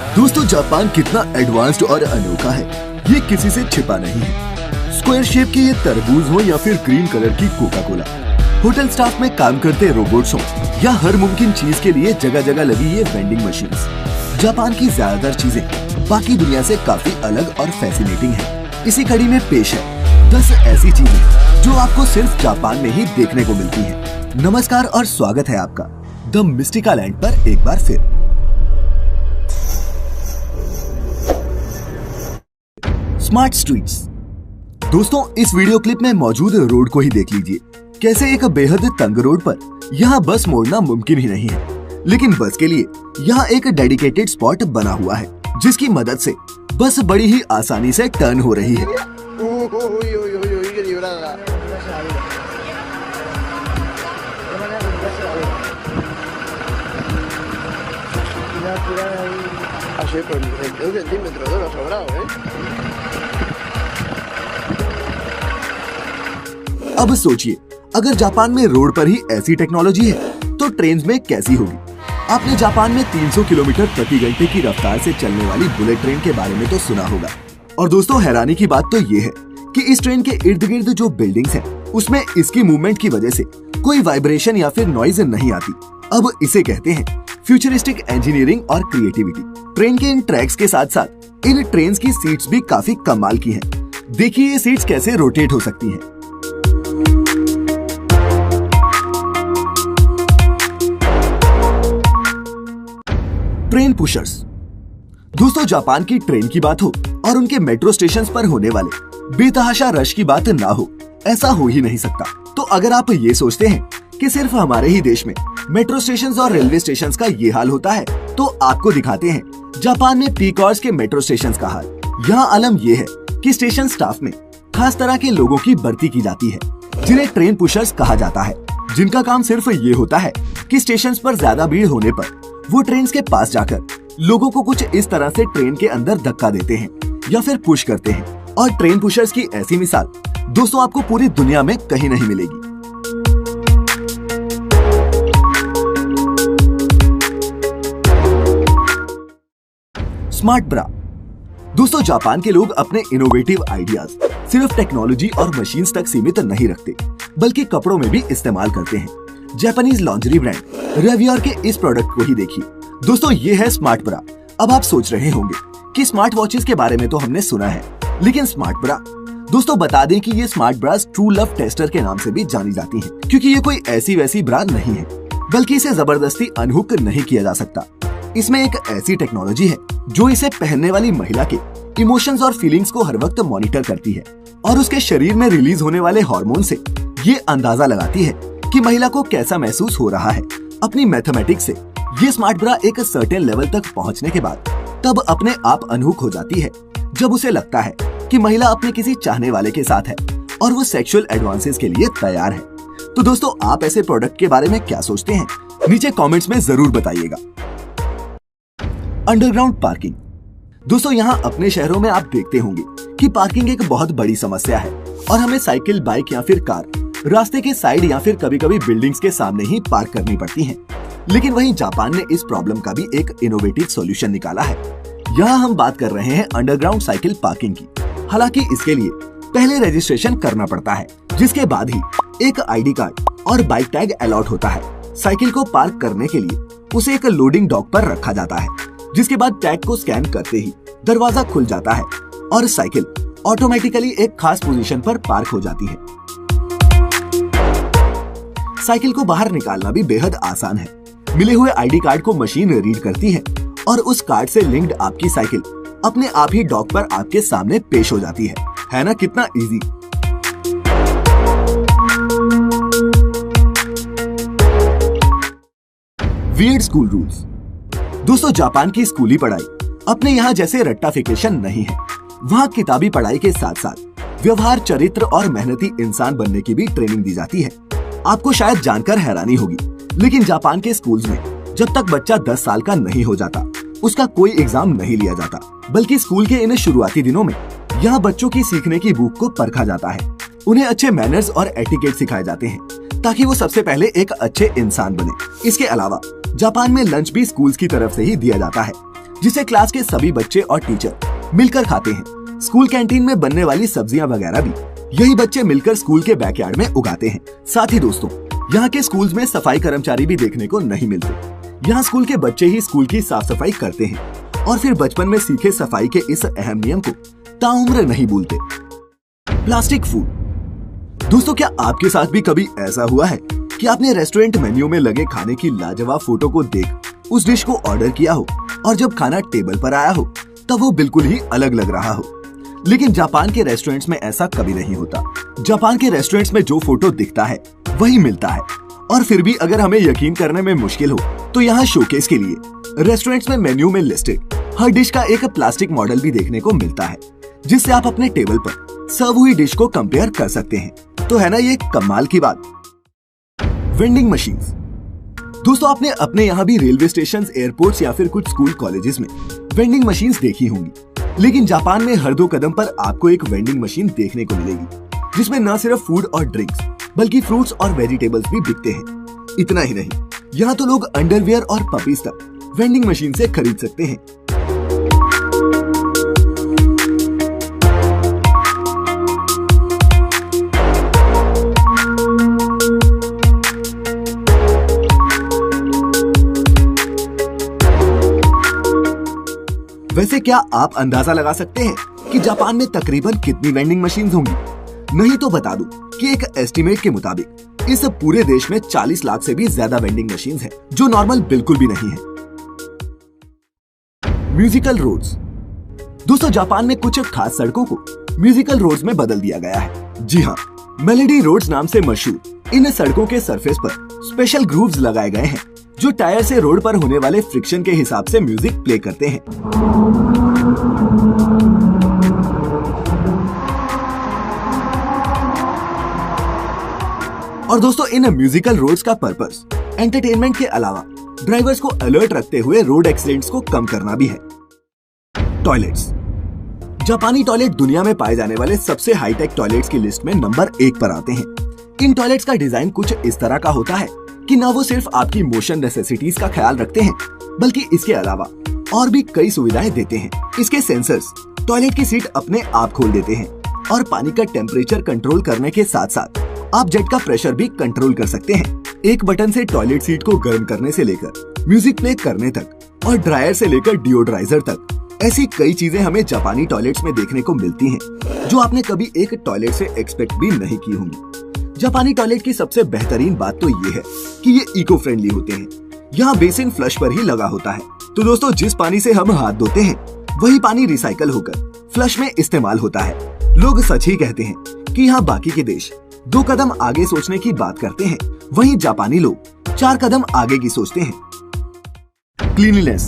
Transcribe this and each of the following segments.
दोस्तों, जापान कितना एडवांस्ड और अनोखा है, ये किसी से छिपा नहीं है। स्क्वायर शेप की ये तरबूज हो या फिर ग्रीन कलर की कोका कोला, होटल स्टाफ में काम करते रोबोट्स हो या हर मुमकिन चीज के लिए जगह जगह लगी ये वेंडिंग मशीन्स, जापान की ज्यादातर चीजें बाकी दुनिया से काफी अलग और फैसिनेटिंग है। इसी कड़ी में पेश है 10 ऐसी चीजें जो आपको सिर्फ जापान में ही देखने को मिलती हैं। नमस्कार और स्वागत है आपका द मिस्टिका लैंड पर एक बार फिर। Smart streets. दोस्तों, इस वीडियो क्लिप में मौजूद रोड को ही देख लीजिए। कैसे एक बेहद तंग रोड पर यहाँ बस मोड़ना मुमकिन ही नहीं है, लेकिन बस के लिए यहाँ एक डेडिकेटेड स्पॉट बना हुआ है, जिसकी मदद से बस बड़ी ही आसानी से टर्न हो रही है। अब सोचिए, अगर जापान में रोड पर ही ऐसी टेक्नोलॉजी है तो ट्रेन में कैसी होगी। आपने जापान में 300 किलोमीटर प्रति घंटे की रफ्तार से चलने वाली बुलेट ट्रेन के बारे में तो सुना होगा। और दोस्तों, हैरानी की बात तो ये है कि इस ट्रेन के इर्द गिर्द जो बिल्डिंग्स हैं, उसमें इसकी मूवमेंट की वजह से कोई वाइब्रेशन या फिर नॉइज नहीं आती। अब इसे कहते हैं फ्यूचरिस्टिक इंजीनियरिंग और क्रिएटिविटी। ट्रेन के इन ट्रैक्स के साथ साथ इन ट्रेन की सीट्स भी काफी कमाल की हैं। देखिए ये सीट्स कैसे रोटेट हो सकती हैं। Train pushers. दोस्तों, जापान की ट्रेन की बात हो और उनके मेट्रो स्टेशंस पर होने वाले बेतहाशा रश की बात ना हो, ऐसा हो ही नहीं सकता। तो अगर आप ये सोचते हैं कि सिर्फ हमारे ही देश में मेट्रो स्टेशंस और रेलवे स्टेशंस का ये हाल होता है, तो आपको दिखाते हैं जापान में पीक आवर्स के मेट्रो स्टेशंस का हाल। यहाँ आलम ये है कि स्टेशन स्टाफ में खास तरह के लोगों की भर्ती की जाती है, जिन्हें ट्रेन पुशर्स कहा जाता है, जिनका काम सिर्फ ये होता है कि स्टेशन पर ज्यादा भीड़ होने पर वो ट्रेन के पास जाकर लोगों को कुछ इस तरह से ट्रेन के अंदर धक्का देते हैं या फिर पुश करते हैं। और ट्रेन पुशर्स की ऐसी मिसाल दोस्तों आपको पूरी दुनिया में कहीं नहीं मिलेगी। स्मार्ट ब्रा। दोस्तों, जापान के लोग अपने इनोवेटिव आइडियाज सिर्फ टेक्नोलॉजी और मशीन्स तक सीमित नहीं रखते, बल्कि कपड़ों में भी इस्तेमाल करते हैं। जापानीज लॉन्ड्री ब्रांड रेवियर के इस प्रोडक्ट को ही देखिए। दोस्तों, ये है स्मार्ट ब्रा। अब आप सोच रहे होंगे कि स्मार्ट वॉचेस के बारे में तो हमने सुना है, लेकिन स्मार्ट ब्रा। दोस्तों, बता दें कि ये smart brass true love tester के नाम से भी जानी जाती हैं, क्योंकि ये कोई ऐसी वैसी ब्रा नहीं है, बल्कि इसे जबरदस्ती अनहुक नहीं किया जा सकता। इसमें एक ऐसी टेक्नोलॉजी है जो इसे पहनने वाली महिला के इमोशंस और फीलिंग्स को हर वक्त मॉनिटर करती है और उसके शरीर में रिलीज होने वाले हार्मोन से ये अंदाजा लगाती है कि महिला को कैसा महसूस हो रहा है। अपनी मैथमेटिक्स से ये स्मार्ट ब्रा एक सर्टेन लेवल तक पहुंचने के बाद तब अपने आप अनहुक हो जाती है, जब उसे लगता है कि महिला अपने किसी चाहने वाले के साथ है और वो सेक्सुअल एडवांसेस के लिए तैयार है। तो दोस्तों, आप ऐसे प्रोडक्ट के बारे में क्या सोचते हैं? नीचे कमेंट्स में जरूर बताइएगा। Underground parking. दोस्तों, यहाँ अपने शहरों में आप देखते होंगे कि पार्किंग एक बहुत बड़ी समस्या है और हमें साइकिल, बाइक या फिर कार रास्ते के साइड या फिर कभी कभी बिल्डिंग्स के सामने ही पार्क करनी पड़ती हैं। लेकिन वहीं जापान ने इस प्रॉब्लम का भी एक इनोवेटिव सॉल्यूशन निकाला है। यहाँ हम बात कर रहे हैं अंडरग्राउंड साइकिल पार्किंग की। हालांकि इसके लिए पहले रजिस्ट्रेशन करना पड़ता है, जिसके बाद ही एक आईडी कार्ड और बाइक टैग अलॉट होता है। साइकिल को पार्क करने के लिए उसे एक लोडिंग डॉक पर रखा जाता है, जिसके बाद टैग को स्कैन करते ही दरवाजा खुल जाता है और साइकिल ऑटोमेटिकली एक खास पोजीशन पर पार्क हो जाती है। साइकिल को बाहर निकालना भी बेहद आसान है। मिले हुए आईडी कार्ड को मशीन रीड करती है और उस कार्ड से लिंक्ड आपकी साइकिल अपने आप ही डॉक पर आपके सामने पेश हो जाती है ना? कितना इजी। Weird school rules. दोस्तों, जापान की स्कूली पढ़ाई अपने यहाँ जैसे रट्टाफिकेशन नहीं है। वहाँ किताबी पढ़ाई के साथ साथ व्यवहार, चरित्र और मेहनती इंसान बनने की भी ट्रेनिंग दी जाती है। आपको शायद जानकर हैरानी होगी, लेकिन जापान के स्कूल्स में जब तक बच्चा 10 साल का नहीं हो जाता, उसका कोई एग्जाम नहीं लिया जाता, बल्कि स्कूल के इन शुरुआती दिनों में यहाँ बच्चों की सीखने की भूख को परखा जाता है। उन्हें अच्छे मैनर्स और एटिकेट सिखाए जाते हैं ताकि वो सबसे पहले एक अच्छे इंसान बने। इसके अलावा जापान में लंच भी स्कूल्स की तरफ से ही दिया जाता है, जिसे क्लास के सभी बच्चे और टीचर मिलकर खाते हैं। स्कूल कैंटीन में बनने वाली सब्जियां वगैरह भी यही बच्चे मिलकर स्कूल के बैकयार्ड में उगाते हैं। साथ ही दोस्तों, यहाँ के स्कूल्स में सफाई कर्मचारी भी देखने को नहीं मिलते। यहाँ स्कूल के बच्चे ही स्कूल की साफ सफाई करते हैं और फिर बचपन में सीखे सफाई के इस अहम नियम को ताउम्र नहीं भूलते। Plastic food. दोस्तों, क्या आपके साथ भी कभी ऐसा हुआ है कि आपने रेस्टोरेंट मेन्यू में लगे खाने की लाजवाब फोटो को देख उस डिश को ऑर्डर किया हो और जब खाना टेबल पर आया हो तब वो बिल्कुल ही अलग लग रहा हो? लेकिन जापान के रेस्टोरेंट्स में ऐसा कभी नहीं होता। जापान के रेस्टोरेंट्स में जो फोटो दिखता है वही मिलता है। और फिर भी अगर हमें यकीन करने में मुश्किल हो तो यहाँ शोकेस के लिए रेस्टोरेंट्स में मेन्यू में लिस्टेड हर डिश का एक प्लास्टिक मॉडल भी देखने को मिलता है, जिससे आप अपने टेबल पर सर्व हुई डिश को कंपेयर कर सकते हैं। तो है ना ये कमाल की बात। Vending machines. दोस्तों, आपने अपने यहाँ भी रेलवे स्टेशन, एयरपोर्ट्स या फिर कुछ स्कूल कॉलेजेस में वेंडिंग मशीन्स देखी होंगी, लेकिन जापान में हर 2 कदम पर आपको एक वेंडिंग मशीन देखने को मिलेगी, जिसमें न सिर्फ फूड और ड्रिंक्स बल्कि फ्रूट्स और वेजिटेबल्स भी बिकते हैं। इतना ही नहीं, यहाँ तो लोग अंडरवियर और पपीज तक वेंडिंग मशीन से खरीद सकते हैं। वैसे क्या आप अंदाजा लगा सकते हैं कि जापान में तकरीबन कितनी वेंडिंग मशीन्स होंगी? नहीं तो बता दूं कि एक एस्टिमेट के मुताबिक इस पूरे देश में 40 लाख से भी ज्यादा वेंडिंग मशीन्स हैं, जो नॉर्मल बिल्कुल भी नहीं है। Musical roads. दोस्तों, जापान में कुछ खास सड़कों को म्यूजिकल रोड्स में बदल दिया गया है। जी हाँ, मेलोडी रोड्स नाम से मशहूर इन सड़कों के सरफेस पर स्पेशल ग्रूव्स लगाए गए हैं, जो टायर से रोड पर होने वाले फ्रिक्शन के हिसाब से म्यूजिक प्ले करते हैं। और दोस्तों, इन म्यूजिकल रोड्स का पर्पस एंटरटेनमेंट के अलावा ड्राइवर्स को अलर्ट रखते हुए रोड एक्सीडेंट्स को कम करना भी है। टॉयलेट्स। जापानी टॉयलेट दुनिया में पाए जाने वाले सबसे हाईटेक टॉयलेट्स की लिस्ट में नंबर 1 पर आते हैं। इन टॉयलेट्स का डिजाइन कुछ इस तरह का होता है कि ना वो सिर्फ आपकी मोशन नेसेसिटीज का ख्याल रखते हैं, बल्कि इसके अलावा और भी कई सुविधाएं देते हैं। इसके सेंसर्स टॉयलेट की सीट अपने आप खोल देते हैं और पानी का टेम्परेचर कंट्रोल करने के साथ साथ आप जेट का प्रेशर भी कंट्रोल कर सकते हैं। एक बटन से टॉयलेट सीट को गर्म करने से लेकर म्यूजिक प्ले करने तक और ड्रायर से लेकर डिओड्राइजर तक, ऐसी कई चीजें हमें जापानी टॉयलेट्स में देखने को मिलती हैं, जो आपने कभी एक टॉयलेट से एक्सपेक्ट भी नहीं की होंगी। जापानी टॉयलेट की सबसे बेहतरीन बात तो ये है कि ये इको फ्रेंडली होते हैं। यहाँ बेसिन फ्लश पर ही लगा होता है। तो दोस्तों, जिस पानी से हम हाथ धोते हैं वही पानी रिसाइकल होकर फ्लश में इस्तेमाल होता है। लोग सच ही कहते हैं कि यहाँ बाकी के देश 2 कदम आगे सोचने की बात करते हैं, वहीं जापानी लोग 4 कदम आगे की सोचते हैं। क्लीनलीनेस।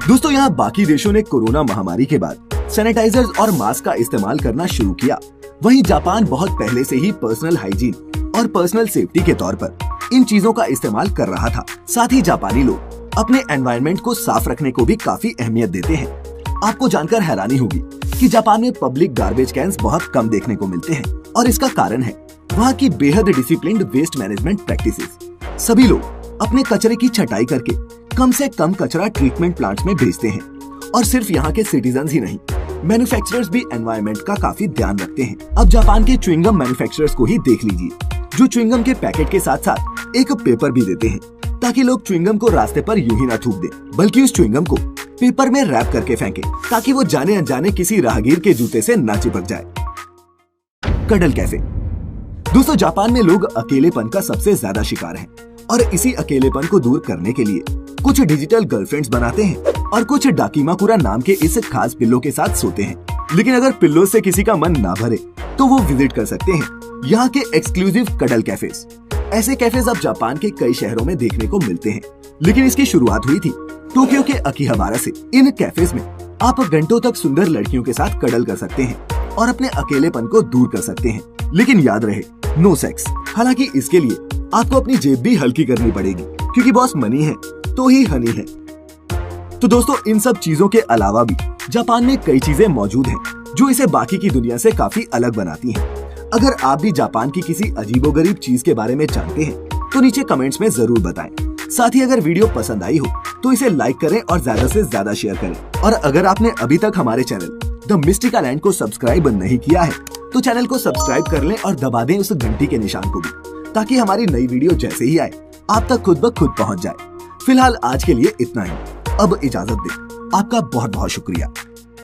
दोस्तों, यहाँ बाकी देशों ने कोरोना महामारी के बाद सैनिटाइजर्स और मास्क का इस्तेमाल करना शुरू किया, वहीं जापान बहुत पहले से ही पर्सनल हाइजीन और पर्सनल सेफ्टी के तौर पर इन चीजों का इस्तेमाल कर रहा था। साथ ही जापानी लोग अपने एनवायरनमेंट को साफ रखने को भी काफी अहमियत देते हैं। आपको जानकर हैरानी होगी कि जापान में पब्लिक गार्बेज कैंस बहुत कम देखने को मिलते हैं, और इसका कारण है वहाँ की बेहद डिसिप्लिन्ड वेस्ट मैनेजमेंट प्रैक्टिसेस। सभी लोग अपने कचरे की छटाई करके कम से कम कचरा ट्रीटमेंट प्लांट्स में भेजते हैं। और सिर्फ यहाँ के सिटीजन्स ही नहीं, मैन्युफैक्चरर्स भी एनवायरनमेंट का काफी ध्यान रखते हैं। अब जापान के च्युइंगम मैन्युफैक्चरर्स को ही देख लीजिए, जो च्युइंगम के पैकेट के साथ साथ एक पेपर भी देते हैं, ताकि लोग च्युइंगम को रास्ते पर यूं ही ना थूक दें, बल्कि उस च्युइंगम को पेपर में रैप करके फेंके, ताकि वो जाने अनजाने किसी राहगीर के जूते से ना चिपक जाए। Cuddle cafe. दोस्तों, जापान में लोग अकेलेपन का सबसे ज्यादा शिकार हैं, और इसी अकेलेपन को दूर करने के लिए कुछ डिजिटल गर्लफ्रेंड्स बनाते हैं और कुछ डाकिमाकुरा नाम के इस खास पिल्लो के साथ सोते हैं। लेकिन अगर पिल्लो से किसी का मन ना भरे तो वो विजिट कर सकते हैं यहाँ के एक्सक्लूसिव कडल कैफेज। ऐसे कैफेज अब जापान के कई शहरों में देखने को मिलते हैं, लेकिन इसकी शुरुआत हुई थी टोक्यो के अकीहाबारा से। इन कैफेज में आप घंटों तक सुंदर लड़कियों के साथ कडल कर सकते हैं और अपने अकेलेपन को दूर कर सकते हैं। लेकिन याद रहे, नो सेक्स। हालांकि इसके लिए आपको अपनी जेब भी हल्की करनी पड़ेगी, क्योंकि बॉस मनी है तो ही हनी है। तो दोस्तों, इन सब चीजों के अलावा भी जापान में कई चीजें मौजूद हैं जो इसे बाकी की दुनिया से काफी अलग बनाती हैं। अगर आप भी जापान की किसी अजीबोगरीब चीज के बारे में जानते हैं तो नीचे कमेंट्स में जरूर बताएं। साथ ही अगर वीडियो पसंद आई हो तो इसे लाइक करें और ज्यादा से ज्यादा शेयर करें। और अगर आपने अभी तक हमारे चैनल द मिस्टिकल लैंड को सब्सक्राइब नहीं किया है तो चैनल को सब्सक्राइब कर लें और दबा दें उस घंटी के निशान को भी, ताकि हमारी नई वीडियो जैसे ही आए आप तक खुद ब खुद पहुंच जाए। फिलहाल आज के लिए इतना ही। अब इजाजत दें। आपका बहुत बहुत शुक्रिया।